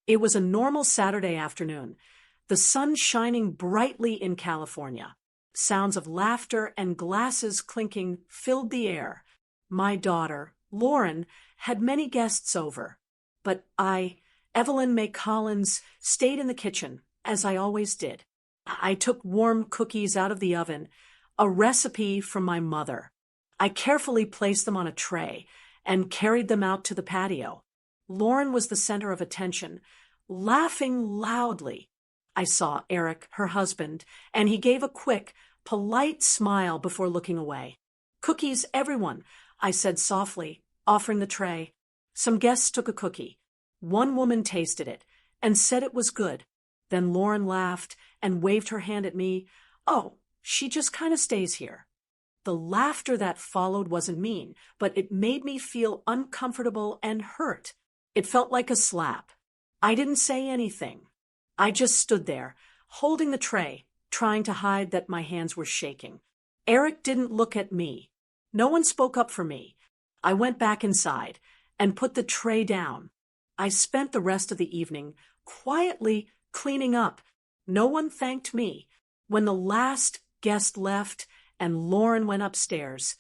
It was a normal Saturday afternoon, the sun shining brightly in California. Sounds of laughter and glasses clinking filled the air. My daughter, Lauren, had many guests over, but Evelyn May Collins, stayed in the kitchen, as I always did. I took warm cookies out of the oven, a recipe from my mother. I carefully placed them on a tray and carried them out to the patio. Lauren was the center of attention, laughing loudly. I saw Eric, her husband, and he gave a quick, polite smile before looking away. "Cookies, everyone," I said softly, offering the tray. Some guests took a cookie. One woman tasted it and said it was good. Then Lauren laughed and waved her hand at me. "Oh, she just kind of stays here." The laughter that followed wasn't mean, but it made me feel uncomfortable and hurt. It felt like a slap. I didn't say anything. I just stood there, holding the tray, trying to hide that my hands were shaking. Eric didn't look at me. No one spoke up for me. I went back inside and put the tray down. I spent the rest of the evening quietly cleaning up. No one thanked me. When the last guest left and Lauren went upstairs,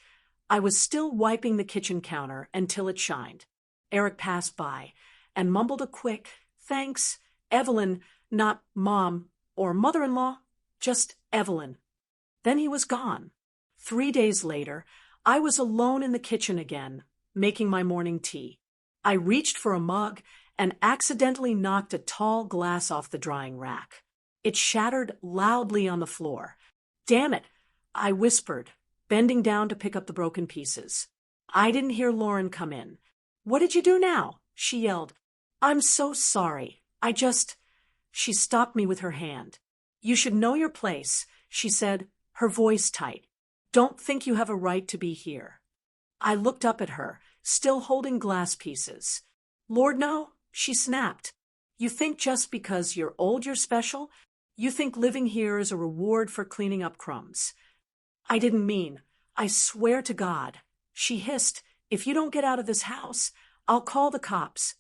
I was still wiping the kitchen counter until it shined. Eric passed by and mumbled a quick, "Thanks, Evelyn," not Mom or Mother-in-law, just Evelyn. Then he was gone. 3 days later, I was alone in the kitchen again, making my morning tea. I reached for a mug and accidentally knocked a tall glass off the drying rack. It shattered loudly on the floor. "Damn it," I whispered, bending down to pick up the broken pieces. I didn't hear Lauren come in. "What did you do now?" she yelled. "I'm so sorry. She stopped me with her hand. "You should know your place," she said, her voice tight. "Don't think you have a right to be here." I looked up at her, still holding glass pieces. "Lord, no," she snapped. "You think just because you're old you're special? You think living here is a reward for cleaning up crumbs." "I didn't mean. I swear to God," she hissed, "if you don't get out of this house, I'll call the cops."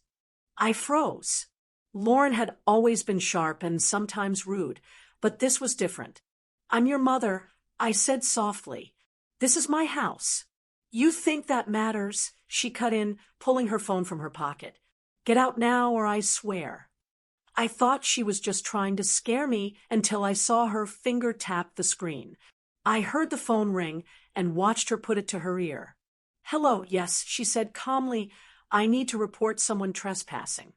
I froze. Lauren had always been sharp and sometimes rude, but this was different. "I'm your mother," I said softly. "This is my house." "You think that matters?" she cut in, pulling her phone from her pocket. "Get out now or I swear." I thought she was just trying to scare me until I saw her finger tap the screen. I heard the phone ring and watched her put it to her ear. "Hello, yes," she said calmly. "I need to report someone trespassing."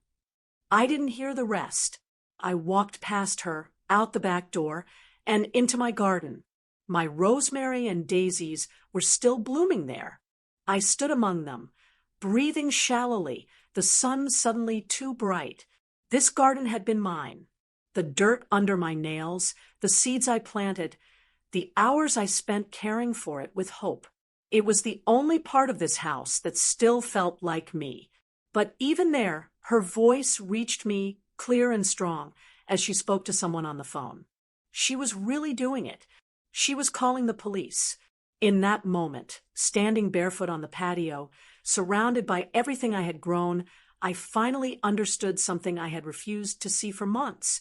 I didn't hear the rest. I walked past her, out the back door, and into my garden. My rosemary and daisies were still blooming there. I stood among them, breathing shallowly, the sun suddenly too bright. This garden had been mine. The dirt under my nails, the seeds I planted, the hours I spent caring for it with hope. It was the only part of this house that still felt like me. But even there, her voice reached me clear and strong as she spoke to someone on the phone. She was really doing it. She was calling the police. In that moment, standing barefoot on the patio, surrounded by everything I had grown, I finally understood something I had refused to see for months,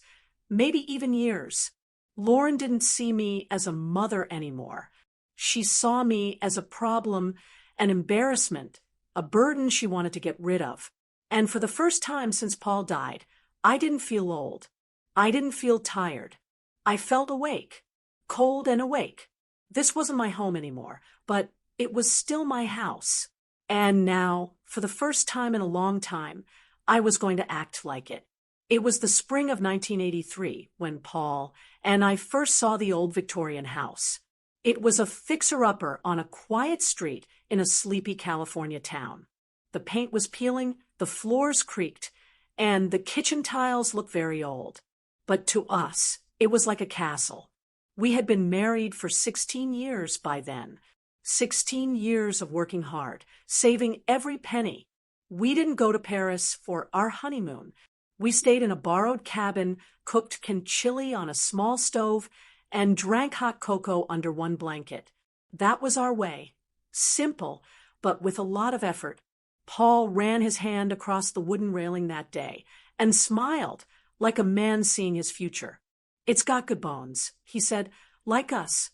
maybe even years. Lauren didn't see me as a mother anymore. She saw me as a problem, an embarrassment, a burden she wanted to get rid of. And for the first time since Paul died, I didn't feel old. I didn't feel tired. I felt awake, cold and awake. This wasn't my home anymore, but it was still my house. And now, for the first time in a long time, I was going to act like it. It was the spring of 1983 when Paul and I first saw the old Victorian house. It was a fixer-upper on a quiet street in a sleepy California town. The paint was peeling, the floors creaked, and the kitchen tiles looked very old. But to us, it was like a castle. We had been married for 16 years by then. 16 years of working hard, saving every penny. We didn't go to Paris for our honeymoon. We stayed in a borrowed cabin, cooked chili on a small stove, and drank hot cocoa under one blanket. That was our way. Simple, but with a lot of effort. Paul ran his hand across the wooden railing that day, and smiled like a man seeing his future. "It's got good bones," he said, "like us."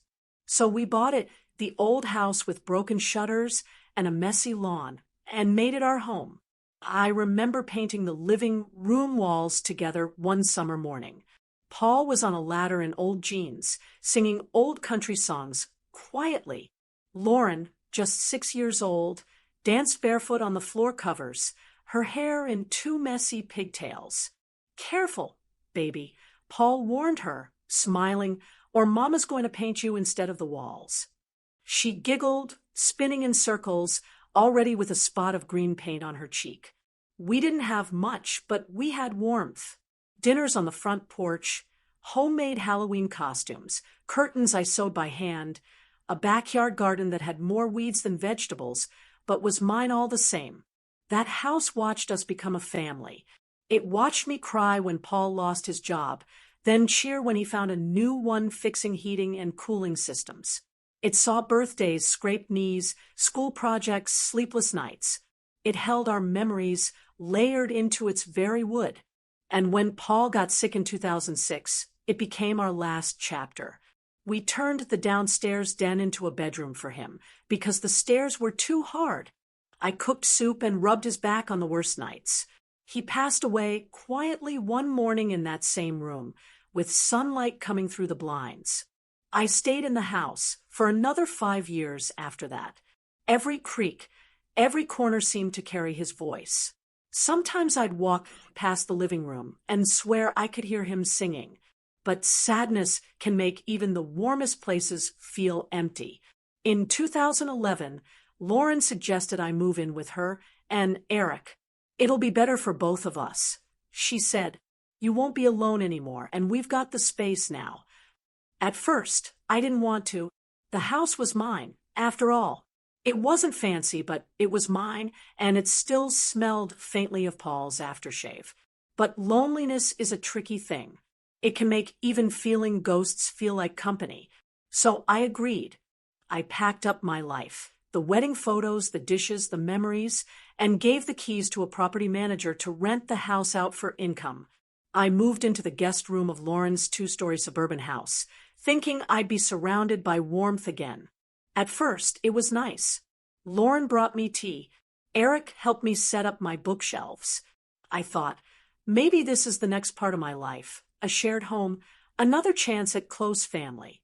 So we bought it, the old house with broken shutters and a messy lawn, and made it our home. I remember painting the living room walls together one summer morning. Paul was on a ladder in old jeans, singing old country songs quietly. Lauren, just 6 years old, danced barefoot on the floor covers, her hair in two messy pigtails. "Careful, baby," Paul warned her, smiling, "or Mama's going to paint you instead of the walls." She giggled, spinning in circles, already with a spot of green paint on her cheek. We didn't have much, but we had warmth. Dinners on the front porch, homemade Halloween costumes, curtains I sewed by hand, a backyard garden that had more weeds than vegetables, but was mine all the same. That house watched us become a family. It watched me cry when Paul lost his job, then cheer when he found a new one fixing heating and cooling systems. It saw birthdays, scraped knees, school projects, sleepless nights. It held our memories layered into its very wood. And when Paul got sick in 2006, it became our last chapter. We turned the downstairs den into a bedroom for him because the stairs were too hard. I cooked soup and rubbed his back on the worst nights. He passed away quietly one morning in that same room, with sunlight coming through the blinds. I stayed in the house for another 5 years after that. Every creak, every corner seemed to carry his voice. Sometimes I'd walk past the living room and swear I could hear him singing. But sadness can make even the warmest places feel empty. In 2011, Lauren suggested I move in with her and Eric. "It'll be better for both of us," she said. "You won't be alone anymore, and we've got the space now." At first, I didn't want to. The house was mine, after all. It wasn't fancy, but it was mine, and it still smelled faintly of Paul's aftershave. But loneliness is a tricky thing. It can make even feeling ghosts feel like company. So I agreed. I packed up my life, the wedding photos, the dishes, the memories, and gave the keys to a property manager to rent the house out for income. I moved into the guest room of Lauren's 2-story suburban house, thinking I'd be surrounded by warmth again. At first, it was nice. Lauren brought me tea. Eric helped me set up my bookshelves. I thought, maybe this is the next part of my life, a shared home, another chance at close family.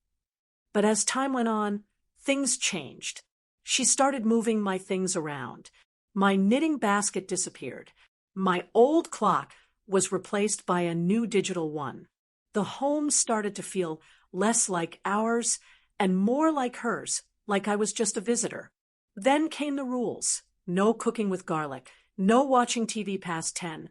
But as time went on, things changed. She started moving my things around. My knitting basket disappeared. My old clock was replaced by a new digital one. The home started to feel less like ours and more like hers, like I was just a visitor. Then came the rules. No cooking with garlic, no watching TV past 10,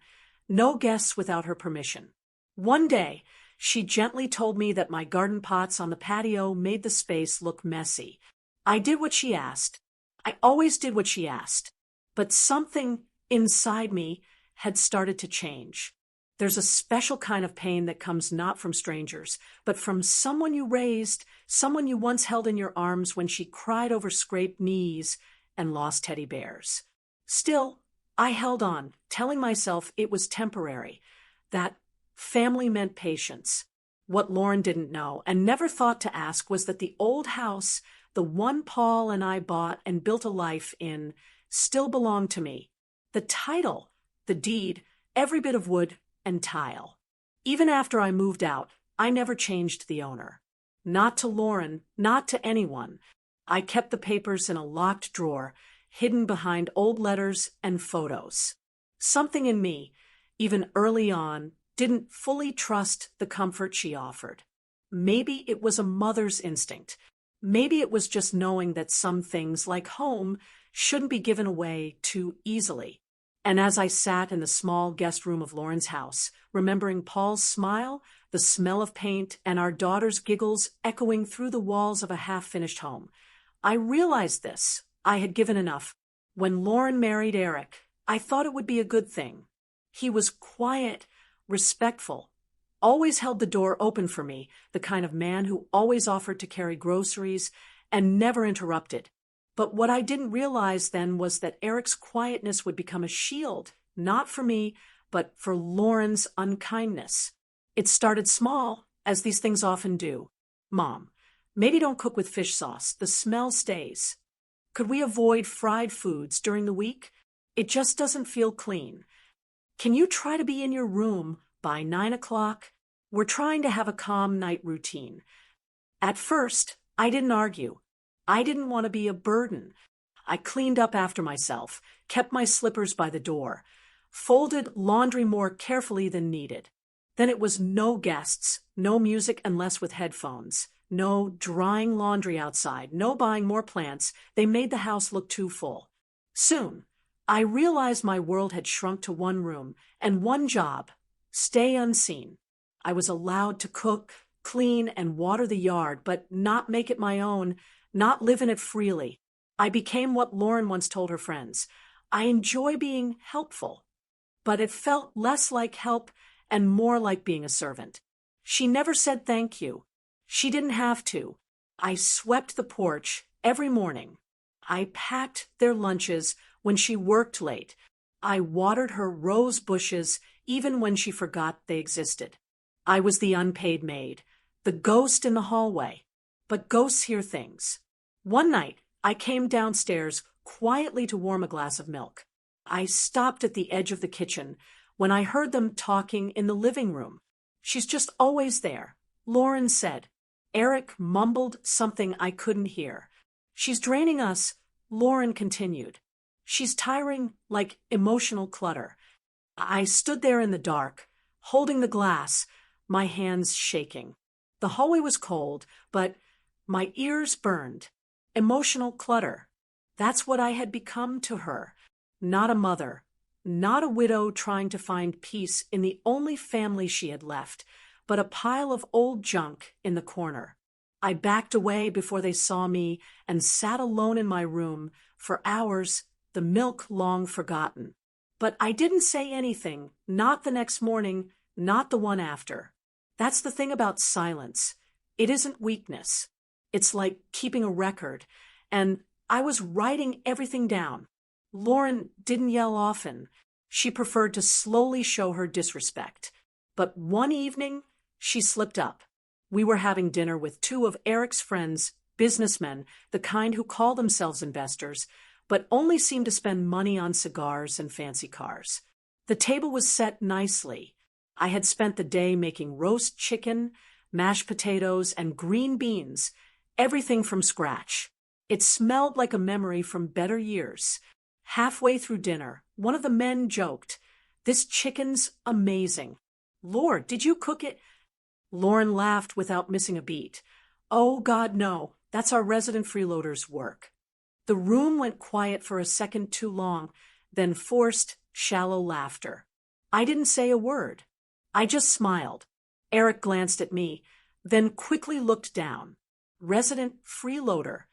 no guests without her permission. One day, she gently told me that my garden pots on the patio made the space look messy. I did what she asked. I always did what she asked. But something inside me had started to change. There's a special kind of pain that comes not from strangers, but from someone you raised, someone you once held in your arms when she cried over scraped knees and lost teddy bears. Still, I held on, telling myself it was temporary, that family meant patience. What Lauren didn't know and never thought to ask was that the old house, the one Paul and I bought and built a life in, still belonged to me. The title, the deed, every bit of wood and tile. Even after I moved out, I never changed the owner. Not to Lauren, not to anyone. I kept the papers in a locked drawer, hidden behind old letters and photos. Something in me, even early on, didn't fully trust the comfort she offered. Maybe it was a mother's instinct. Maybe it was just knowing that some things, like home, shouldn't be given away too easily. And as I sat in the small guest room of Lauren's house, remembering Paul's smile, the smell of paint, and our daughter's giggles echoing through the walls of a half-finished home, I realized this. I had given enough. When Lauren married Eric, I thought it would be a good thing. He was quiet, respectful, always held the door open for me, the kind of man who always offered to carry groceries and never interrupted. But what I didn't realize then was that Eric's quietness would become a shield, not for me, but for Lauren's unkindness. It started small, as these things often do. Mom, maybe don't cook with fish sauce. The smell stays. Could we avoid fried foods during the week? It just doesn't feel clean. Can you try to be in your room by 9 o'clock? We're trying to have a calm night routine. At first, I didn't argue. I didn't want to be a burden. I cleaned up after myself, kept my slippers by the door, folded laundry more carefully than needed. Then it was no guests, no music unless with headphones, no drying laundry outside, no buying more plants. They made the house look too full. Soon, I realized my world had shrunk to one room and one job: stay unseen. I was allowed to cook, clean, and water the yard, but not make it my own, not live in it freely. I became what Lauren once told her friends: I enjoy being helpful. But it felt less like help and more like being a servant. She never said thank you. She didn't have to. I swept the porch every morning. I packed their lunches when she worked late. I watered her rose bushes even when she forgot they existed. I was the unpaid maid, the ghost in the hallway. But ghosts hear things. One night, I came downstairs quietly to warm a glass of milk. I stopped at the edge of the kitchen when I heard them talking in the living room. She's just always there, Lauren said. Eric mumbled something I couldn't hear. She's draining us, Lauren continued. She's tiring like emotional clutter. I stood there in the dark, holding the glass, my hands shaking. The hallway was cold, but my ears burned. Emotional clutter. That's what I had become to her. Not a mother, not a widow trying to find peace in the only family she had left, but a pile of old junk in the corner. I backed away before they saw me and sat alone in my room for hours, the milk long forgotten. But I didn't say anything, not the next morning, not the one after. That's the thing about silence. It isn't weakness. It's like keeping a record, and I was writing everything down. Lauren didn't yell often. She preferred to slowly show her disrespect. But one evening, she slipped up. We were having dinner with two of Eric's friends, businessmen, the kind who call themselves investors, but only seem to spend money on cigars and fancy cars. The table was set nicely. I had spent the day making roast chicken, mashed potatoes, and green beans, everything from scratch. It smelled like a memory from better years. Halfway through dinner, one of the men joked, "This chicken's amazing. Lord, did you cook it?" Lauren laughed without missing a beat. "Oh, God, no. That's our resident freeloader's work." The room went quiet for a second too long, then forced, shallow laughter. I didn't say a word. I just smiled. Eric glanced at me, then quickly looked down. Resident freeloader.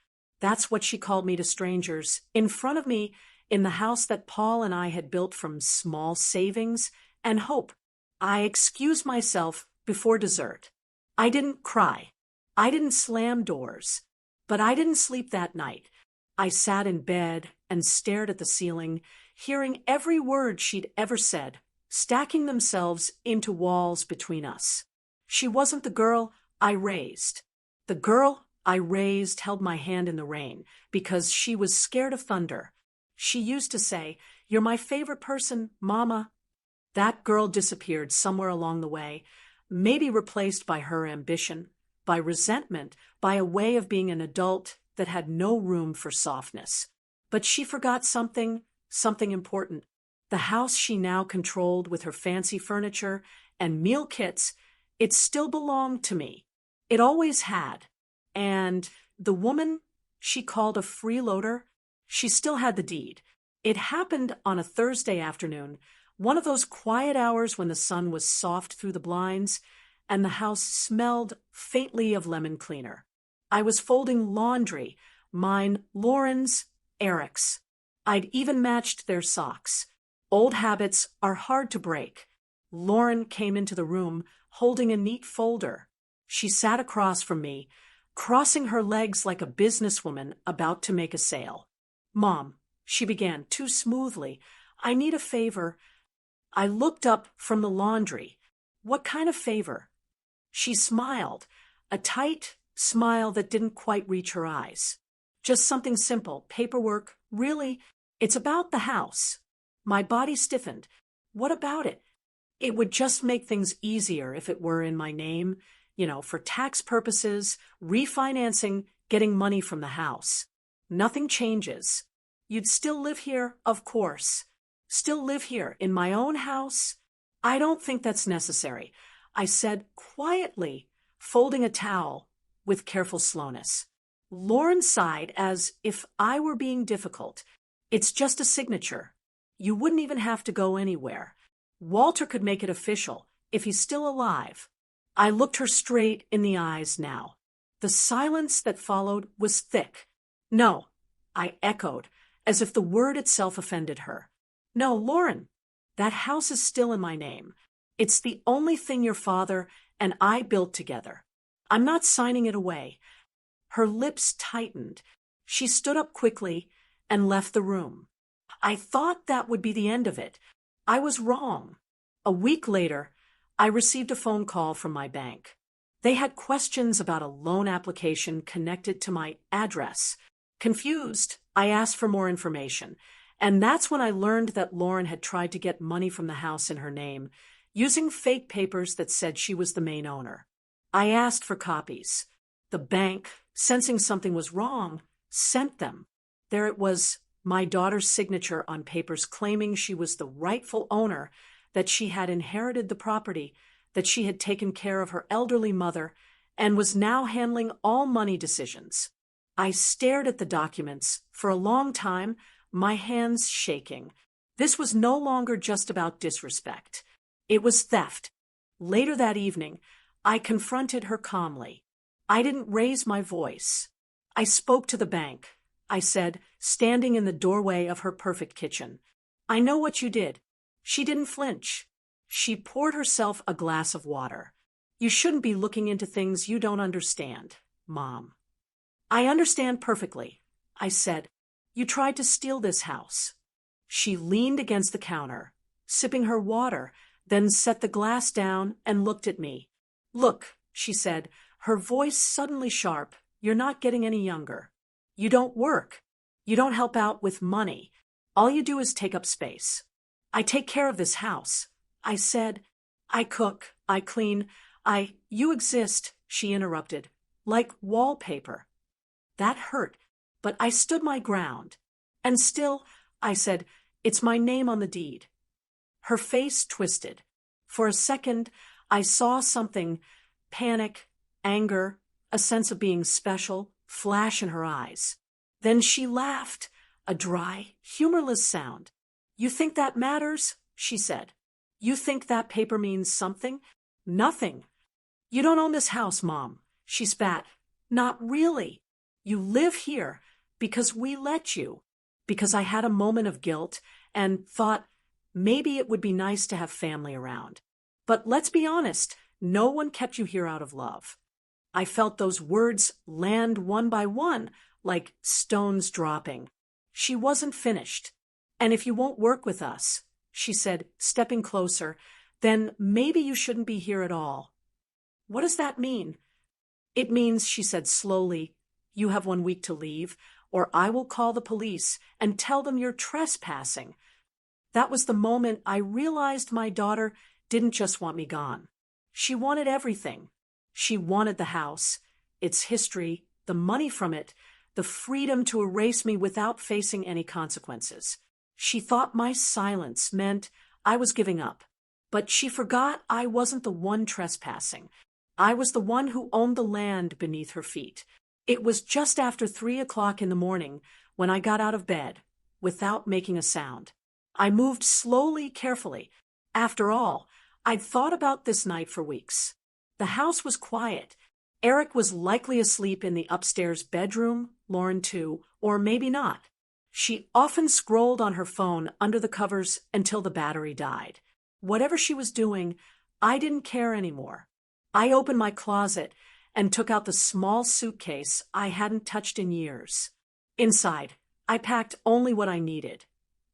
That's what she called me to strangers, in front of me, in the house that Paul and I had built from small savings and hope. I excused myself before dessert. I didn't cry. I didn't slam doors. But I didn't sleep that night. I sat in bed and stared at the ceiling, hearing every word she'd ever said, stacking themselves into walls between us. She wasn't the girl I raised. The girl I raised held my hand in the rain because she was scared of thunder. She used to say, "You're my favorite person, Mama." That girl disappeared somewhere along the way, maybe replaced by her ambition, by resentment, by a way of being an adult that had no room for softness. But she forgot something important. The house she now controlled with her fancy furniture and meal kits, it still belonged to me. It always had. And the woman she called a freeloader, she still had the deed. It happened on a Thursday afternoon, one of those quiet hours when the sun was soft through the blinds and the house smelled faintly of lemon cleaner. I was folding laundry, mine, Lauren's, Eric's. I'd even matched their socks. Old habits are hard to break. Lauren came into the room holding a neat folder. She sat across from me, crossing her legs like a businesswoman about to make a sale. "Mom," she began too smoothly, "I need a favor." I looked up from the laundry. What kind of favor? She smiled, a tight smile that didn't quite reach her eyes. Just something simple, paperwork, really, it's about the house. My body stiffened. What about it? It would just make things easier if it were in my name, for tax purposes, refinancing, getting money from the house. Nothing changes. You'd still live here, of course. Still live here, in my own house? I don't think that's necessary, I said quietly, folding a towel with careful slowness. Lauren sighed as if I were being difficult. It's just a signature. You wouldn't even have to go anywhere. Walter could make it official, if he's still alive. I looked her straight in the eyes now. The silence that followed was thick. No, I echoed, as if the word itself offended her. No, Lauren, that house is still in my name. It's the only thing your father and I built together. I'm not signing it away. Her lips tightened. She stood up quickly and left the room. I thought that would be the end of it. I was wrong. A week later, I received a phone call from my bank. They had questions about a loan application connected to my address. Confused, I asked for more information, and that's when I learned that Lauren had tried to get money from the house in her name, using fake papers that said she was the main owner. I asked for copies. The bank, sensing something was wrong, sent them. There it was, my daughter's signature on papers claiming she was the rightful owner, that she had inherited the property, that she had taken care of her elderly mother, and was now handling all money decisions. I stared at the documents for a long time, my hands shaking. This was no longer just about disrespect. It was theft. Later that evening, I confronted her calmly. I didn't raise my voice. I spoke to the bank. I said, standing in the doorway of her perfect kitchen. I know what you did. She didn't flinch. She poured herself a glass of water. You shouldn't be looking into things you don't understand, Mom. I understand perfectly, I said. You tried to steal this house. She leaned against the counter, sipping her water, then set the glass down and looked at me. Look, she said, her voice suddenly sharp, you're not getting any younger. You don't work. You don't help out with money. All you do is take up space. I take care of this house. I said, I cook, I clean, you exist, she interrupted, like wallpaper. That hurt, but I stood my ground. And still, I said, it's my name on the deed. Her face twisted. For a second, I saw something, panic, anger, a sense of being special, flash in her eyes. Then she laughed, a dry, humorless sound. You think that matters? She said. You think that paper means something? Nothing. You don't own this house, Mom, she spat. Not really. You live here because we let you, because I had a moment of guilt and thought maybe it would be nice to have family around. But let's be honest, no one kept you here out of love. I felt those words land one by one, like stones dropping. She wasn't finished. And if you won't work with us, she said, stepping closer, then maybe you shouldn't be here at all. What does that mean? It means, she said slowly, you have 1 week to leave, or I will call the police and tell them you're trespassing. That was the moment I realized my daughter didn't just want me gone. She wanted everything. She wanted the house, its history, the money from it, the freedom to erase me without facing any consequences. She thought my silence meant I was giving up. But she forgot I wasn't the one trespassing. I was the one who owned the land beneath her feet. It was just after 3 o'clock in the morning when I got out of bed, without making a sound. I moved slowly, carefully. After all, I'd thought about this night for weeks. The house was quiet. Eric was likely asleep in the upstairs bedroom, Lauren too, or maybe not. She often scrolled on her phone under the covers until the battery died. Whatever she was doing, I didn't care anymore. I opened my closet and took out the small suitcase I hadn't touched in years. Inside, I packed only what I needed.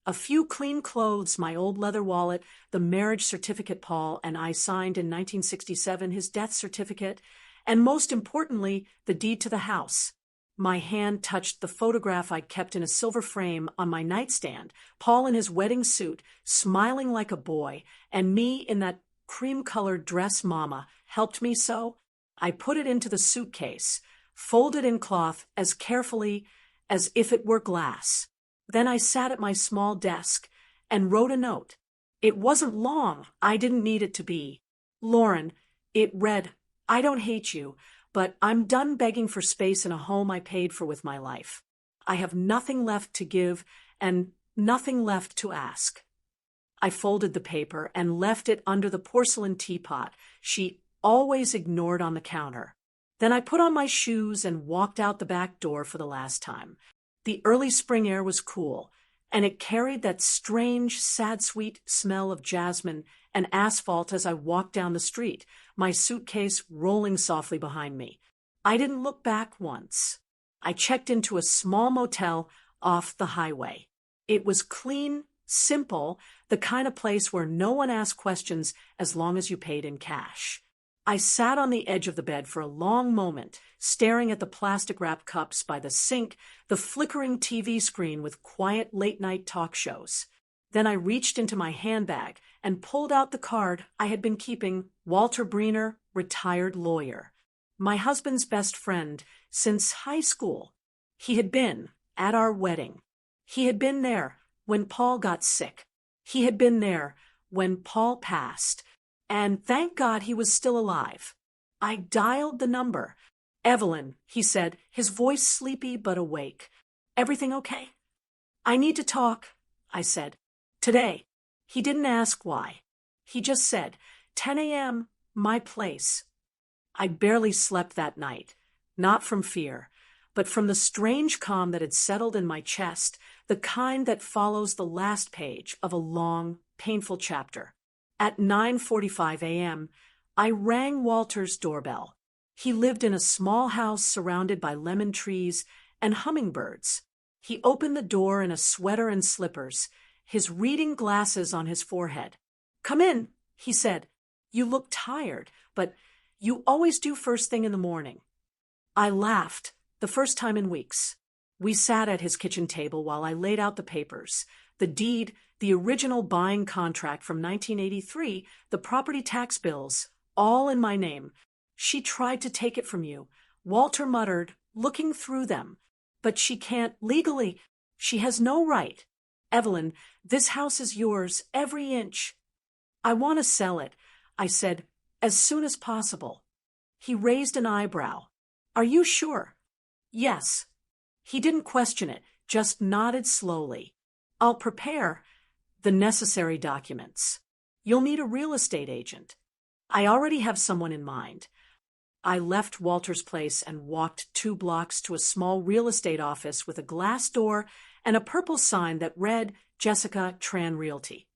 A few clean clothes, my old leather wallet, the marriage certificate Paul and I signed in 1967, his death certificate, and most importantly, the deed to the house. My hand touched the photograph I kept in a silver frame on my nightstand, Paul in his wedding suit, smiling like a boy, and me in that cream-colored dress Mama helped me sew. I put it into the suitcase, folded in cloth as carefully as if it were glass. Then I sat at my small desk and wrote a note. It wasn't long. I didn't need it to be. Lauren, it read, I don't hate you, but I'm done begging for space in a home I paid for with my life. I have nothing left to give and nothing left to ask. I folded the paper and left it under the porcelain teapot she always ignored on the counter. Then I put on my shoes and walked out the back door for the last time. The early spring air was cool, and it carried that strange, sad-sweet smell of jasmine and asphalt as I walked down the street, my suitcase rolling softly behind me. I didn't look back once. I checked into a small motel off the highway. It was clean, simple, the kind of place where no one asked questions as long as you paid in cash. I sat on the edge of the bed for a long moment, staring at the plastic-wrapped cups by the sink, the flickering TV screen with quiet late-night talk shows. Then I reached into my handbag and pulled out the card I had been keeping, Walter Breener, retired lawyer. My husband's best friend since high school. He had been at our wedding. He had been there when Paul got sick. He had been there when Paul passed. And thank God he was still alive. I dialed the number. Evelyn, he said, his voice sleepy but awake. Everything okay? I need to talk, I said. Today. He didn't ask why. He just said, 10 a.m., my place. I barely slept that night, not from fear, but from the strange calm that had settled in my chest, the kind that follows the last page of a long, painful chapter. At 9:45 a.m., I rang Walter's doorbell. He lived in a small house surrounded by lemon trees and hummingbirds. He opened the door in a sweater and slippers, his reading glasses on his forehead. Come in, he said. You look tired, but you always do first thing in the morning. I laughed, the first time in weeks. We sat at his kitchen table while I laid out the papers, the deed, the original buying contract from 1983, the property tax bills, all in my name. She tried to take it from you, Walter muttered, looking through them. But she can't legally. She has no right. Evelyn, this house is yours, every inch. I want to sell it, I said, as soon as possible. He raised an eyebrow. Are you sure? Yes. He didn't question it, just nodded slowly. I'll prepare the necessary documents. You'll need a real estate agent. I already have someone in mind. I left Walter's place and walked 2 blocks to a small real estate office with a glass door and a purple sign that read Jessica Tran Realty.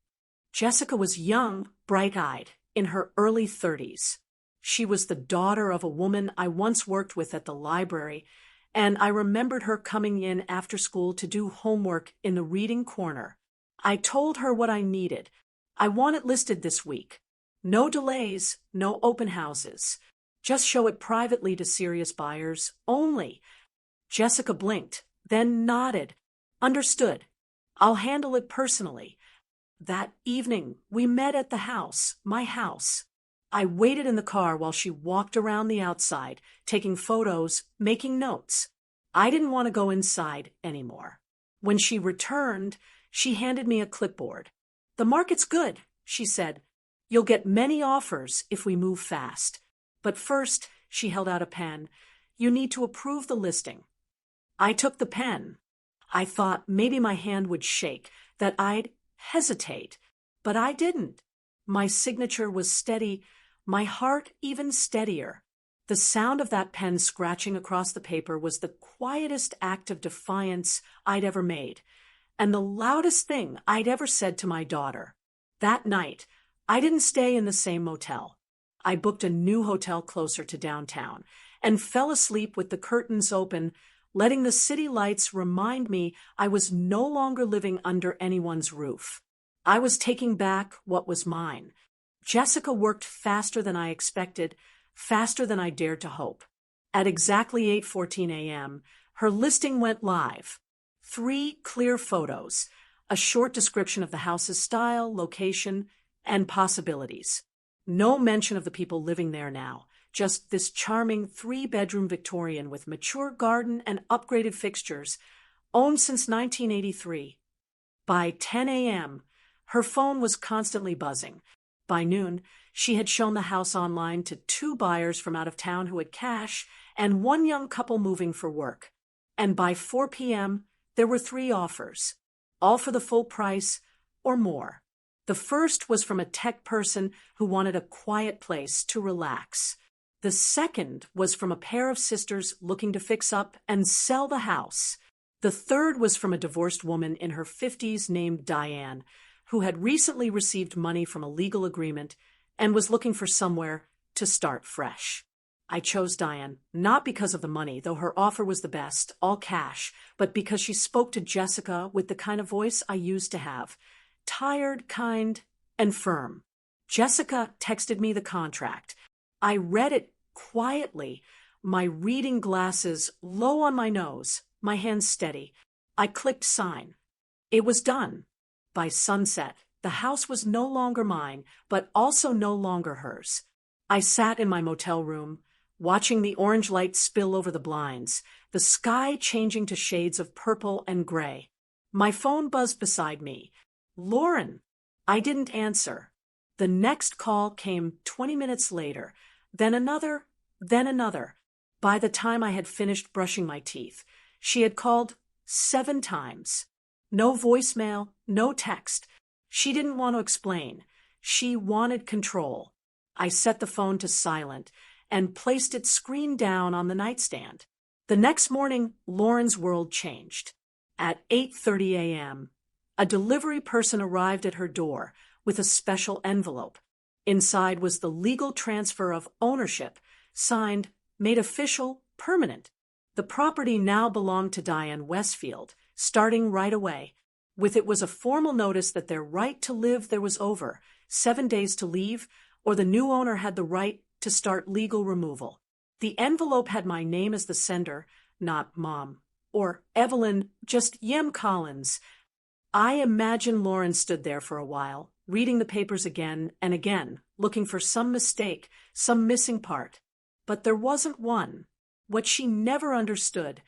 Jessica was young, bright-eyed, in her early 30s. She was the daughter of a woman I once worked with at the library, and I remembered her coming in after school to do homework in the reading corner. I told her what I needed. I want it listed this week. No delays, no open houses. Just show it privately to serious buyers only. Jessica blinked, then nodded. Understood. I'll handle it personally. That evening, we met at the house, my house. I waited in the car while she walked around the outside, taking photos, making notes. I didn't want to go inside anymore. When she returned, she handed me a clipboard. The market's good, she said. You'll get many offers if we move fast. But first, she held out a pen. You need to approve the listing. I took the pen. I thought maybe my hand would shake, that I'd hesitate. But I didn't. My signature was steady, my heart even steadier. The sound of that pen scratching across the paper was the quietest act of defiance I'd ever made, and the loudest thing I'd ever said to my daughter. That night, I didn't stay in the same motel. I booked a new hotel closer to downtown and fell asleep with the curtains open letting the city lights remind me I was no longer living under anyone's roof. I was taking back what was mine. Jessica worked faster than I expected, faster than I dared to hope. At exactly 8:14 a.m., her listing went live. 3 clear photos, a short description of the house's style, location, and possibilities. No mention of the people living there now, just this charming 3-bedroom Victorian with mature garden and upgraded fixtures, owned since 1983. By 10 a.m., her phone was constantly buzzing. By noon, she had shown the house online to 2 buyers from out of town who had cash and 1 young couple moving for work. And by 4 p.m., there were 3 offers, all for the full price or more. The first was from a tech person who wanted a quiet place to relax. The second was from a pair of sisters looking to fix up and sell the house. The third was from a divorced woman in her 50s named Diane, who had recently received money from a legal agreement and was looking for somewhere to start fresh. I chose Diane, not because of the money, though her offer was the best, all cash, but because she spoke to Jessica with the kind of voice I used to have. Tired, kind, and firm. Jessica texted me the contract. I read it quietly, my reading glasses low on my nose, my hands steady. I clicked sign. It was done. By sunset, the house was no longer mine, but also no longer hers. I sat in my motel room, watching the orange light spill over the blinds, the sky changing to shades of purple and gray. My phone buzzed beside me. Lauren. I didn't answer. The next call came 20 minutes later, then another, then another. By the time I had finished brushing my teeth, she had called 7 times. No voicemail, no text. She didn't want to explain. She wanted control. I set the phone to silent and placed its screen down on the nightstand. The next morning, Lauren's world changed. At 8:30 a.m., a delivery person arrived at her door with a special envelope. Inside was the legal transfer of ownership, signed, made official, permanent. The property now belonged to Diane Westfield, starting right away. With it was a formal notice that their right to live there was over, 7 days to leave, or the new owner had the right to start legal removal. The envelope had my name as the sender, not Mom, or Evelyn, just Yem Collins. I imagine Lauren stood there for a while, reading the papers again and again, looking for some mistake, some missing part. But there wasn't one. What she never understood,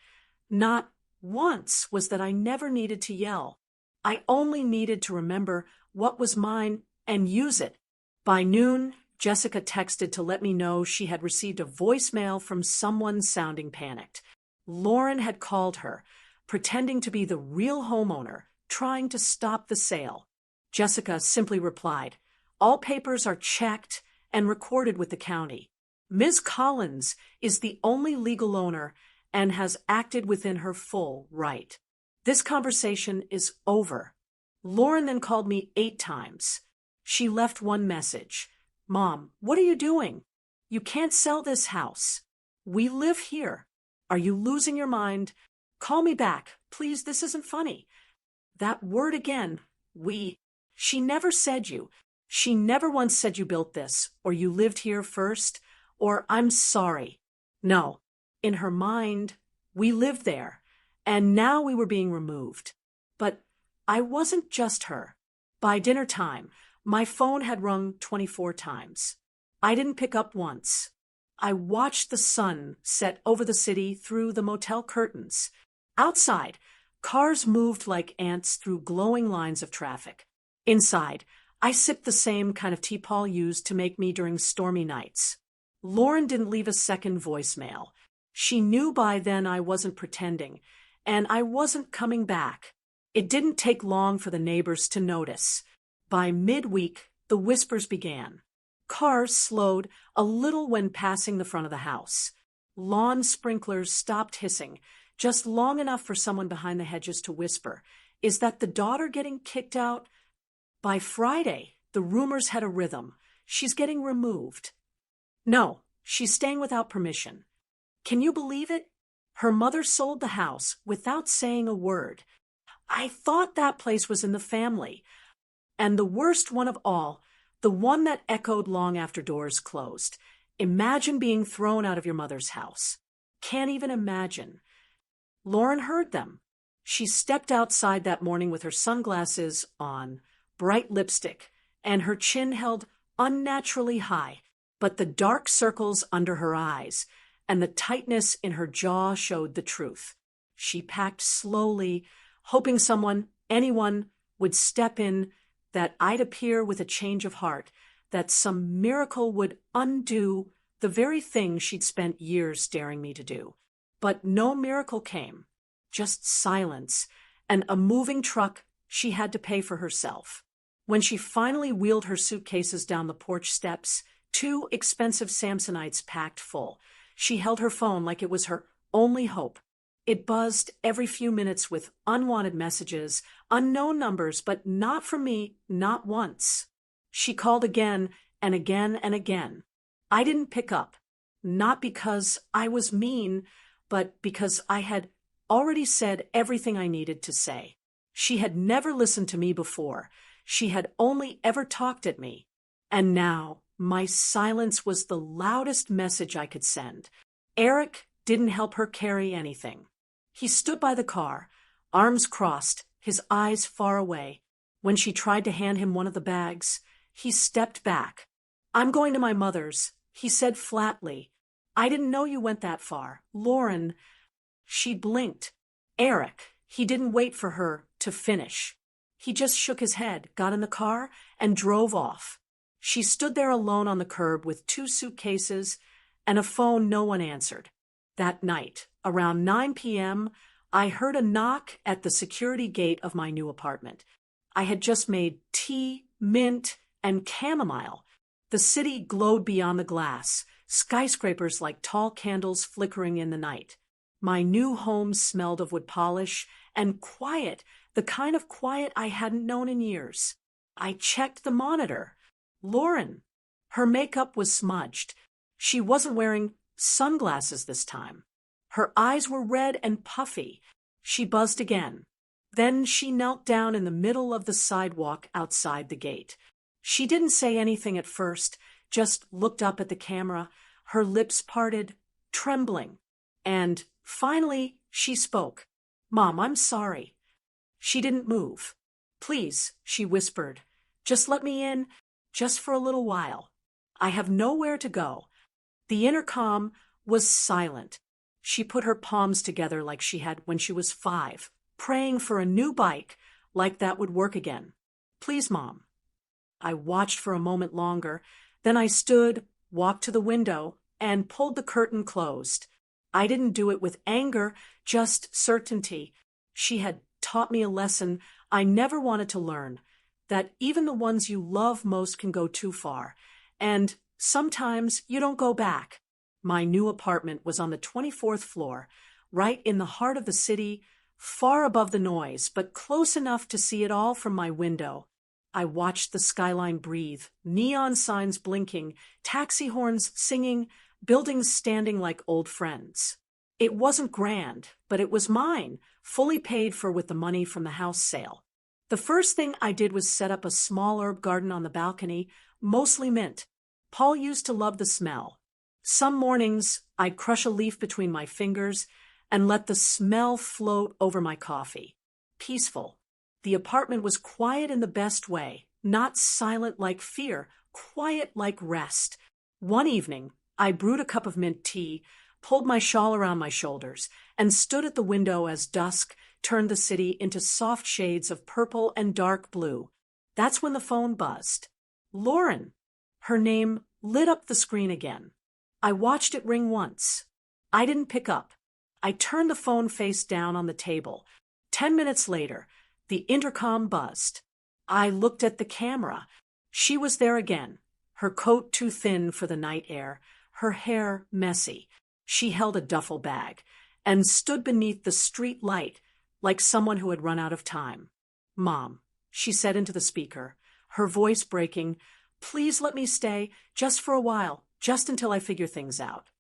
not once, was that I never needed to yell. I only needed to remember what was mine and use it. By noon, Jessica texted to let me know she had received a voicemail from someone sounding panicked. Lauren had called her, pretending to be the real homeowner, trying to stop the sale. Jessica simply replied, "All papers are checked and recorded with the county. Ms. Collins is the only legal owner and has acted within her full right. This conversation is over." Lauren then called me 8 times. She left one message. "Mom, what are you doing? You can't sell this house. We live here. Are you losing your mind? Call me back. Please, this isn't funny." That word again, we. She never said you. She never once said you built this, or you lived here first, or I'm sorry. No. In her mind, we lived there, and now we were being removed. But I wasn't just her. By dinner time, my phone had rung 24 times. I didn't pick up once. I watched the sun set over the city through the motel curtains. Outside, cars moved like ants through glowing lines of traffic. Inside, I sipped the same kind of tea Paul used to make me during stormy nights. Lauren didn't leave a second voicemail. She knew by then I wasn't pretending, and I wasn't coming back. It didn't take long for the neighbors to notice. By midweek, the whispers began. Cars slowed a little when passing the front of the house. Lawn sprinklers stopped hissing, just long enough for someone behind the hedges to whisper, "Is that the daughter getting kicked out?" By Friday, the rumors had a rhythm. "She's getting removed." "No, she's staying without permission." "Can you believe it?" Her mother sold the house without saying a word. I thought that place was in the family. And the worst one of all, the one that echoed long after doors closed. Imagine being thrown out of your mother's house. Can't even imagine. Lauren heard them. She stepped outside that morning with her sunglasses on, bright lipstick, and her chin held unnaturally high, but the dark circles under her eyes and the tightness in her jaw showed the truth. She packed slowly, hoping anyone, would step in, that I'd appear with a change of heart, that some miracle would undo the very thing she'd spent years daring me to do. But no miracle came, just silence and a moving truck she had to pay for herself. When she finally wheeled her suitcases down the porch steps, 2 expensive Samsonites packed full, she held her phone like it was her only hope. It buzzed every few minutes with unwanted messages, unknown numbers, but not from me, not once. She called again and again and again. I didn't pick up, not because I was mean, but because I had already said everything I needed to say. She had never listened to me before. She had only ever talked at me. And now my silence was the loudest message I could send. Eric didn't help her carry anything. He stood by the car, arms crossed, his eyes far away. When she tried to hand him one of the bags, he stepped back. "I'm going to my mother's," he said flatly. "I didn't know you went that far. Lauren." She blinked. Eric, he didn't wait for her to finish. He just shook his head, got in the car, and drove off. She stood there alone on the curb with 2 suitcases and a phone no one answered. That night, around 9 p.m., I heard a knock at the security gate of my new apartment. I had just made tea, mint, and chamomile. The city glowed beyond the glass, skyscrapers like tall candles flickering in the night. My new home smelled of wood polish and quiet, the kind of quiet I hadn't known in years. I checked the monitor. Lauren. Her makeup was smudged. She wasn't wearing sunglasses this time. Her eyes were red and puffy. She buzzed again. Then she knelt down in the middle of the sidewalk outside the gate. She didn't say anything at first, just looked up at the camera, her lips parted, trembling. And finally, she spoke. "Mom, I'm sorry." She didn't move. "Please," she whispered, "just let me in, just for a little while. I have nowhere to go." The intercom was silent. She put her palms together like she had when she was 5, praying for a new bike, like that would work again. "Please, Mom." I watched for a moment longer, then I stood, walked to the window, and pulled the curtain closed. I didn't do it with anger, just certainty. She had taught me a lesson I never wanted to learn, that even the ones you love most can go too far, and sometimes you don't go back. My new apartment was on the 24th floor, right in the heart of the city, far above the noise, but close enough to see it all from my window. I watched the skyline breathe, neon signs blinking, taxi horns singing, buildings standing like old friends. It wasn't grand, but it was mine, fully paid for with the money from the house sale. The first thing I did was set up a small herb garden on the balcony, mostly mint. Paul used to love the smell. Some mornings, I'd crush a leaf between my fingers and let the smell float over my coffee. Peaceful. The apartment was quiet in the best way, not silent like fear, quiet like rest. One evening, I brewed a cup of mint tea, pulled my shawl around my shoulders, and stood at the window as dusk turned the city into soft shades of purple and dark blue. That's when the phone buzzed. Lauren. Her name lit up the screen again. I watched it ring once. I didn't pick up. I turned the phone face down on the table. 10 minutes later, the intercom buzzed. I looked at the camera. She was there again, her coat too thin for the night air, her hair messy. She held a duffel bag and stood beneath the street light like someone who had run out of time. "Mom," she said into the speaker, her voice breaking, "please let me stay, just for a while, just until I figure things out."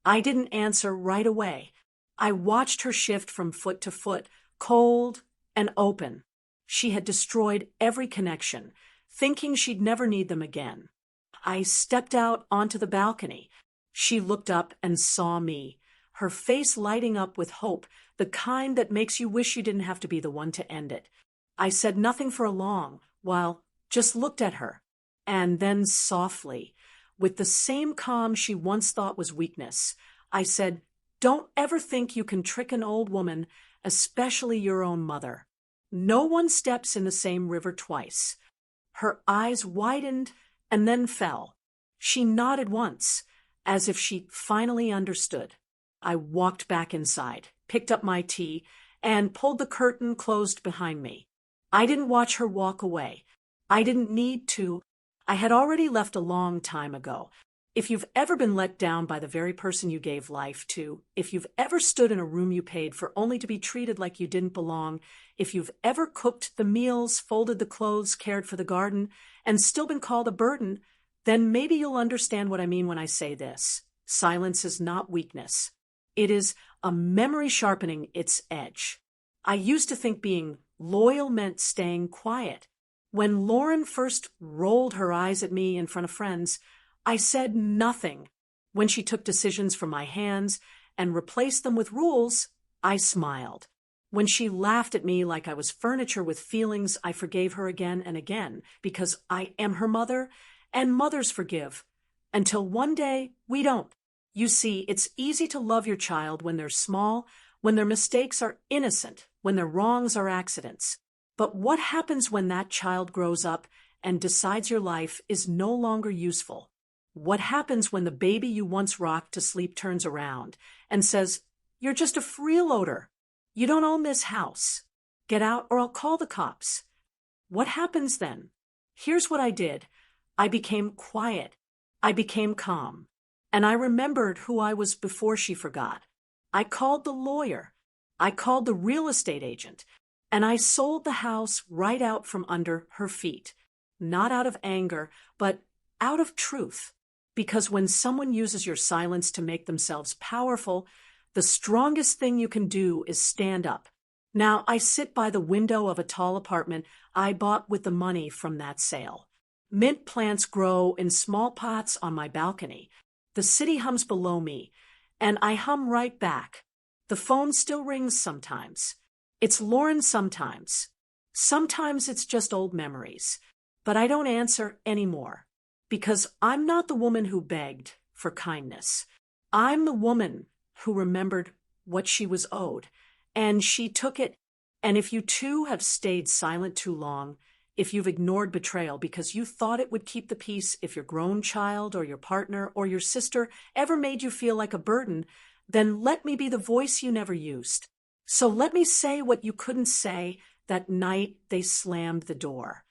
I didn't answer right away. I watched her shift from foot to foot, cold and open. She had destroyed every connection, thinking she'd never need them again. I stepped out onto the balcony. She looked up and saw me, her face lighting up with hope, the kind that makes you wish you didn't have to be the one to end it. I said nothing for a long while, just looked at her. And then softly, with the same calm she once thought was weakness, I said, "Don't ever think you can trick an old woman, especially your own mother. No one steps in the same river twice." Her eyes widened and then fell. She nodded once, as if she finally understood. I walked back inside, picked up my tea, and pulled the curtain closed behind me. I didn't watch her walk away. I didn't need to. I had already left a long time ago. If you've ever been let down by the very person you gave life to, if you've ever stood in a room you paid for only to be treated like you didn't belong, if you've ever cooked the meals, folded the clothes, cared for the garden, and still been called a burden, then maybe you'll understand what I mean when I say this. Silence is not weakness. It is a memory sharpening its edge. I used to think being loyal meant staying quiet. When Lauren first rolled her eyes at me in front of friends, I said nothing. When she took decisions from my hands and replaced them with rules, I smiled. When she laughed at me like I was furniture with feelings, I forgave her again and again, because I am her mother, and mothers forgive. Until one day, we don't. You see, it's easy to love your child when they're small, when their mistakes are innocent, when their wrongs are accidents. But what happens when that child grows up and decides your life is no longer useful? What happens when the baby you once rocked to sleep turns around and says, "You're just a freeloader. You don't own this house. Get out or I'll call the cops"? What happens then? Here's what I did. I became quiet. I became calm. And I remembered who I was before she forgot. I called the lawyer. I called the real estate agent. And I sold the house right out from under her feet. Not out of anger, but out of truth. Because when someone uses your silence to make themselves powerful, the strongest thing you can do is stand up. Now I sit by the window of a tall apartment I bought with the money from that sale. Mint plants grow in small pots on my balcony. The city hums below me, and I hum right back. The phone still rings sometimes. It's Lauren sometimes. Sometimes it's just old memories. But I don't answer anymore. Because I'm not the woman who begged for kindness. I'm the woman who remembered what she was owed. And she took it. And if you too have stayed silent too long, if you've ignored betrayal because you thought it would keep the peace, if your grown child or your partner or your sister ever made you feel like a burden, then let me be the voice you never used. So let me say what you couldn't say that night they slammed the door.